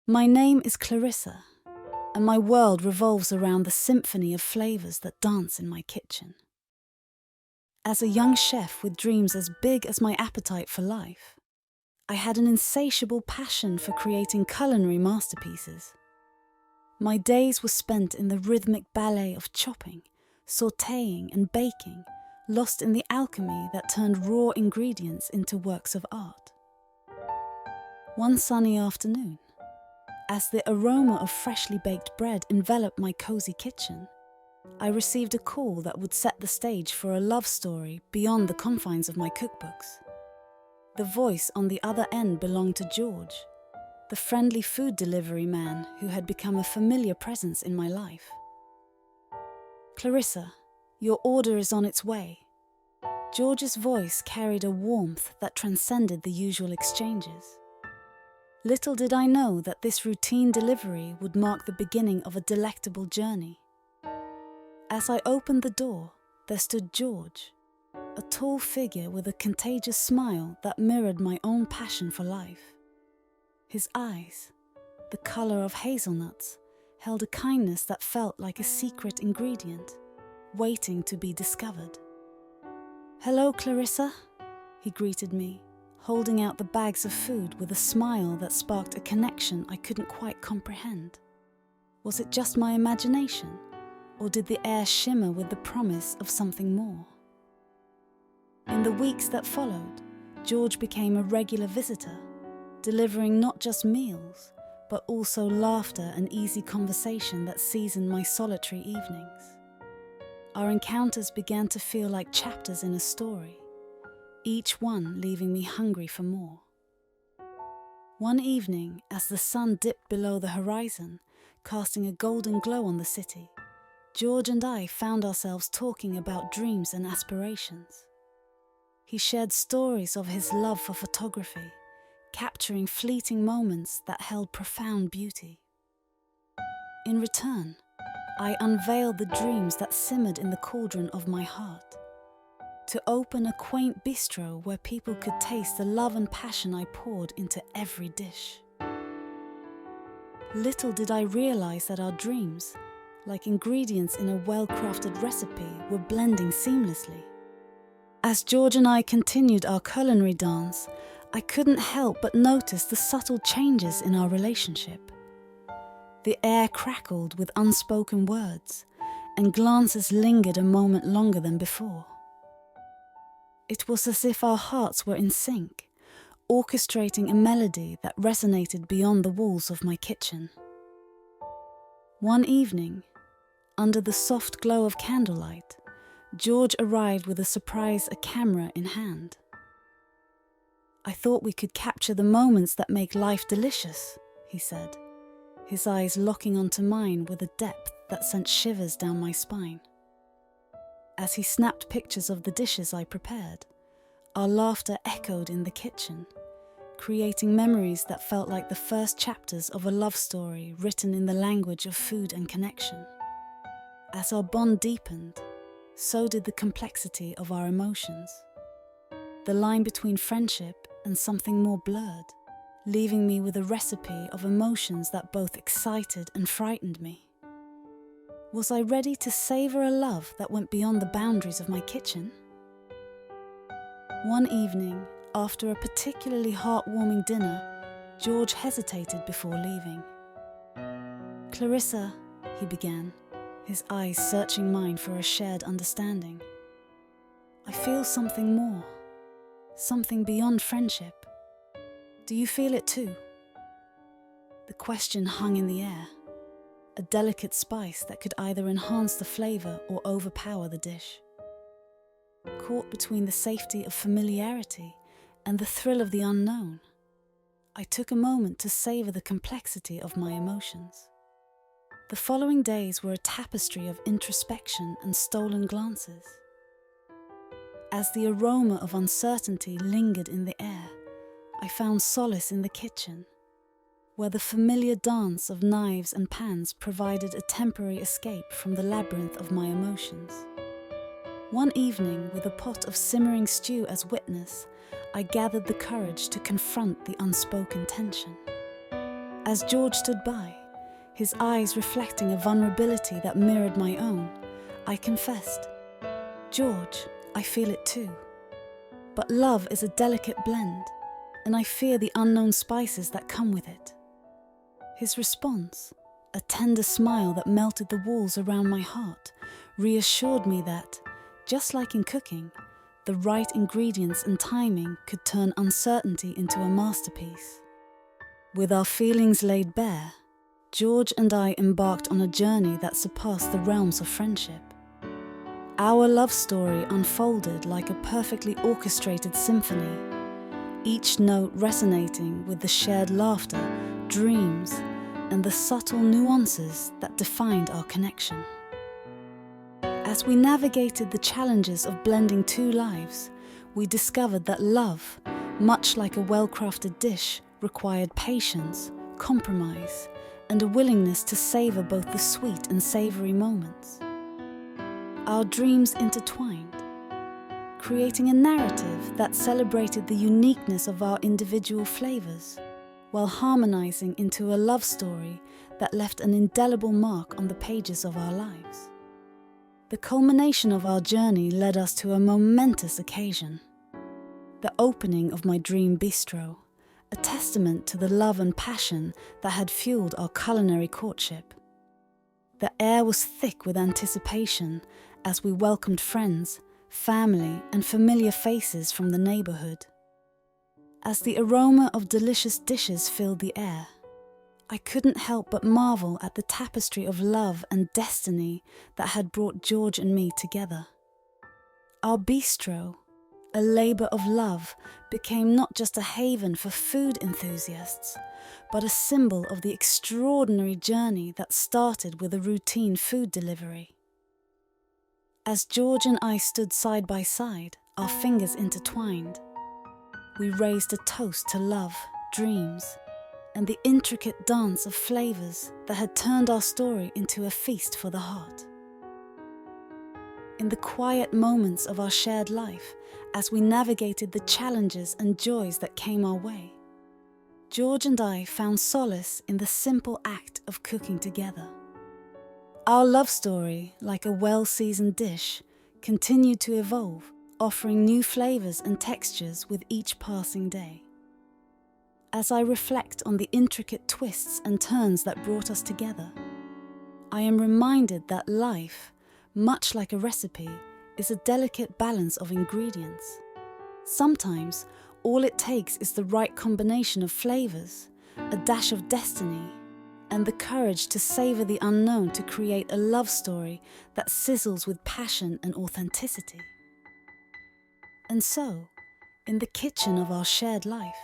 My name is Clarissa, and my world revolves around the symphony of flavors that dance in my kitchen. As a young chef with dreams as big as my appetite for life, I had an insatiable passion for creating culinary masterpieces. My days were spent in the rhythmic ballet of chopping, sautéing and baking, lost in the alchemy that turned raw ingredients into works of art. One sunny afternoon, as the aroma of freshly baked bread enveloped my cozy kitchen, I received a call that would set the stage for a love story beyond the confines of my cookbooks. The voice on the other end belonged to George, the friendly food delivery man who had become a familiar presence in my life. "Clarissa, your order is on its way." George's voice carried a warmth that transcended the usual exchanges. Little did I know that this routine delivery would mark the beginning of a delectable journey. As I opened the door, there stood George, a tall figure with a contagious smile that mirrored my own passion for life. His eyes, the color of hazelnuts, held a kindness that felt like a secret ingredient, waiting to be discovered. "Hello, Clarissa," he greeted me, holding out the bags of food with a smile that sparked a connection I couldn't quite comprehend. Was it just my imagination, or did the air shimmer with the promise of something more? In the weeks that followed, George became a regular visitor, delivering not just meals, but also laughter and easy conversation that seasoned my solitary evenings. Our encounters began to feel like chapters in a story, each one leaving me hungry for more. One evening, as the sun dipped below the horizon, casting a golden glow on the city, George and I found ourselves talking about dreams and aspirations. He shared stories of his love for photography, capturing fleeting moments that held profound beauty. In return, I unveiled the dreams that simmered in the cauldron of my heart. To open a quaint bistro where people could taste the love and passion I poured into every dish. Little did I realize that our dreams, like ingredients in a well-crafted recipe, were blending seamlessly. As George and I continued our culinary dance, I couldn't help but notice the subtle changes in our relationship. The air crackled with unspoken words, and glances lingered a moment longer than before. It was as if our hearts were in sync, orchestrating a melody that resonated beyond the walls of my kitchen. One evening, under the soft glow of candlelight, George arrived with a camera in hand. "I thought we could capture the moments that make life delicious," he said, his eyes locking onto mine with a depth that sent shivers down my spine. As he snapped pictures of the dishes I prepared, our laughter echoed in the kitchen, creating memories that felt like the first chapters of a love story written in the language of food and connection. As our bond deepened, so did the complexity of our emotions. The line between friendship and something more blurred, leaving me with a recipe of emotions that both excited and frightened me. Was I ready to savor a love that went beyond the boundaries of my kitchen? One evening, after a particularly heartwarming dinner, George hesitated before leaving. "Clarissa," he began, his eyes searching mine for a shared understanding. "I feel something more, something beyond friendship. Do you feel it too?" The question hung in the air, a delicate spice that could either enhance the flavor or overpower the dish. Caught between the safety of familiarity and the thrill of the unknown, I took a moment to savor the complexity of my emotions. The following days were a tapestry of introspection and stolen glances. As the aroma of uncertainty lingered in the air, I found solace in the kitchen, where the familiar dance of knives and pans provided a temporary escape from the labyrinth of my emotions. One evening, with a pot of simmering stew as witness, I gathered the courage to confront the unspoken tension. As George stood by, his eyes reflecting a vulnerability that mirrored my own, I confessed, "George, I feel it too. But love is a delicate blend, and I fear the unknown spices that come with it." His response, a tender smile that melted the walls around my heart, reassured me that, just like in cooking, the right ingredients and timing could turn uncertainty into a masterpiece. With our feelings laid bare, George and I embarked on a journey that surpassed the realms of friendship. Our love story unfolded like a perfectly orchestrated symphony, each note resonating with the shared laughter, dreams, and the subtle nuances that defined our connection. As we navigated the challenges of blending two lives, we discovered that love, much like a well-crafted dish, required patience, compromise, and a willingness to savor both the sweet and savory moments. Our dreams intertwined, creating a narrative that celebrated the uniqueness of our individual flavors, while harmonizing into a love story that left an indelible mark on the pages of our lives. The culmination of our journey led us to a momentous occasion, the opening of my dream bistro, a testament to the love and passion that had fueled our culinary courtship. The air was thick with anticipation as we welcomed friends, family, and familiar faces from the neighborhood. As the aroma of delicious dishes filled the air, I couldn't help but marvel at the tapestry of love and destiny that had brought George and me together. Our bistro, a labor of love, became not just a haven for food enthusiasts, but a symbol of the extraordinary journey that started with a routine food delivery. As George and I stood side by side, our fingers intertwined, we raised a toast to love, dreams, and the intricate dance of flavors that had turned our story into a feast for the heart. In the quiet moments of our shared life, as we navigated the challenges and joys that came our way, George and I found solace in the simple act of cooking together. Our love story, like a well-seasoned dish, continued to evolve, offering new flavors and textures with each passing day. As I reflect on the intricate twists and turns that brought us together, I am reminded that life, much like a recipe, is a delicate balance of ingredients. Sometimes, all it takes is the right combination of flavors, a dash of destiny, and the courage to savor the unknown to create a love story that sizzles with passion and authenticity. And so, in the kitchen of our shared life,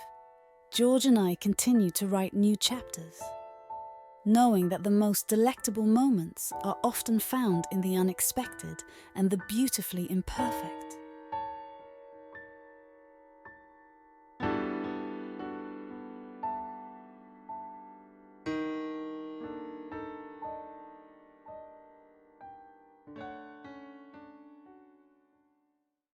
George and I continue to write new chapters, knowing that the most delectable moments are often found in the unexpected and the beautifully imperfect.